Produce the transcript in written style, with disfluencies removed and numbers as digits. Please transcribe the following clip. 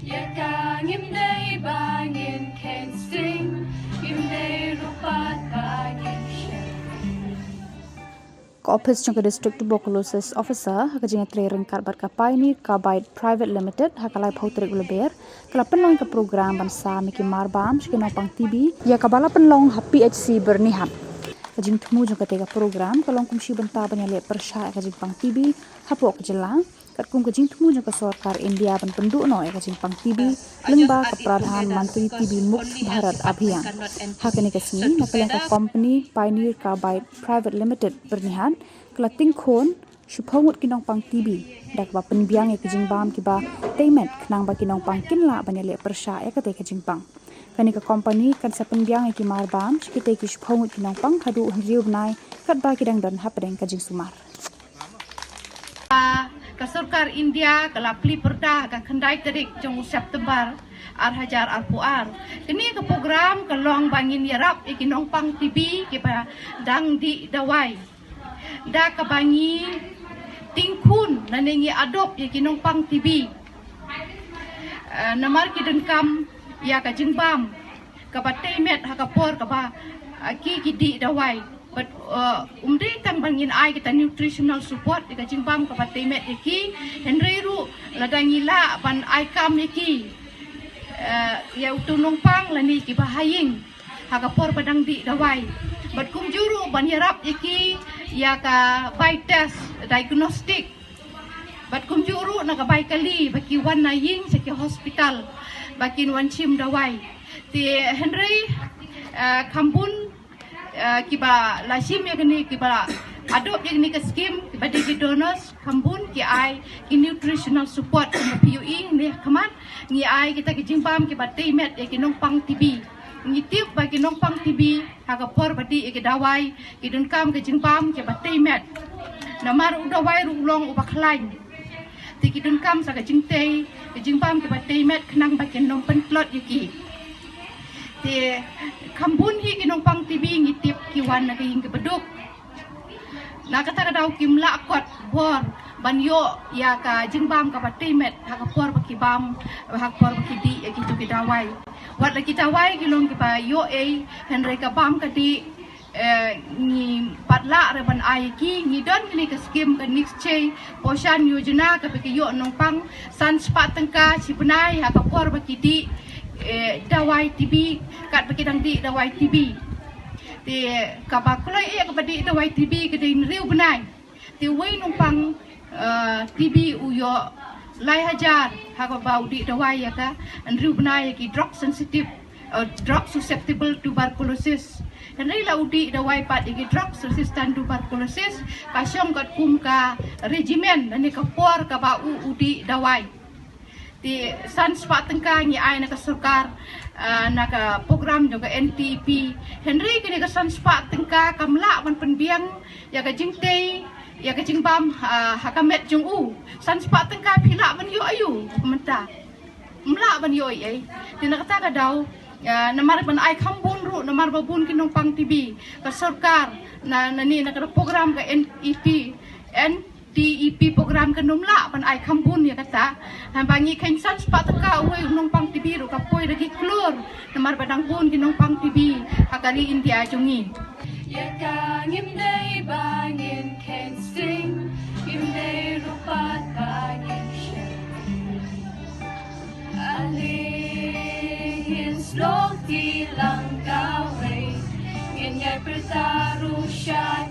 Ya kang im day bangin can sing, im day rupat bangin Office jangka district tuberculosis officer hakajinga training karbar ka Pioneer Carbide Private Limited hakalai pautrik uleber kala penlong ka program bansa miki marbam shkino pang TB ya kabala penlong ha PHC bernihat kajing temu jangka tega program kalong kumshi benta banyale persya kajing pang TB hapok jelang kat kum kajing temu jangka sarkar India ban penduk no kajing pang TB lengba ka Pradhan Mantri TB Mukt Bharat Abhiyan hakani kasni nakaleng ka company Pioneer Carbide Private Limited bernihat kelating khon shuphangut kinong pang TB dak ba penbiang e kajing bam kiba payment knang ba kinong pang kinla banyale persya e kate kajing pang kani ka company kan sa penbiang e kimar bam shkite ki shuphangut kinong pang hadu riu nai kat ba kidang dan hapdeng kajing sumar ka Sarkar India ka lapli perda ka khandai tarik jong September ar hajar ar puar kini ka program ka long bangin yarap ikinong pang TB ki pa dang di dawai da ka bangi tingkun naningi adop ikinong pang TB namar ki denkam ya ka jingbam ka batay met ha ka por ka ba ki di dawai but umri tang bangin ai kita nutritional support di kajing bam ka batay met iki henry ru ladangila ban ai kam iki ya utunong pang lani ki bahaying ha ka por padang di dawai but kum juru ban yarap iki ya ka by test diagnostic but kum juru na ka by kali baki wan na ying sa ki hospital bakin wan chim dawai ti henry kambun kiba lasim ya kini kiba adop ya kini ke skim kiba digi donors kambun ki ai ki nutritional support ki PUE ni kaman ni ai kita ki jimbam kiba temet ya kinong pang TB ni tip ba kinong pang TB haga por badi ki dawai ki dun kam ki jimbam kiba temet namar udawai rulong ubakhlain ti ki dun kam sa ka jingtei ki jimbam kiba temet knang ba kinong penplot yaki ti kambun hi kinong pang TB ngitip kiwan na hing kebeduk nakata daw kimla kwat bor banyo ya ka jingbam ka batimet ha ka por bakibam ha por bakidi ya kitu kidawai wat la kitawai kilong kipa yo henry ka bam ka di ni patla reban ai ki ni don ni ka skim ka next che poshan yojana ka pe yo nong pang san spat tengka sipnai ha ka por bakidi dawai TB kat bakidang di dawai TB ti kabakulai kabadi dawai TB kedin riu benai ti wei numpang TB uyo lai hajar ha ka bau di dawai ya ka riu benai ki drug sensitive drug susceptible tuberculosis henry la udi dawai pat ki drug resistant tuberculosis kasyong kat kum ka regimen ni ka por ka ba udi dawai di sans pak tengka ni ai nak sarkar nak program juga NTP henry kini ka sans pak tengka kamla man penbiang ya ka jingtei ya ka jingbam hakamet jung u sans pak tengka phila man yo ayu menta mla ban yo ai di nak ta ka daw namar ban ai khambun ru namar babun kinong pang TB ka sarkar na ni nak program ka DEP program kanumla pan ai kambun ya kata bangi kensan sepat ka uai nong pang TB ru ka poi lagi klur namar badang pun kinong pang TB hakali India jungi ya kang im day bangin can sing, im day rupat bangin aling slog di langkaw ngin yay pertaru siya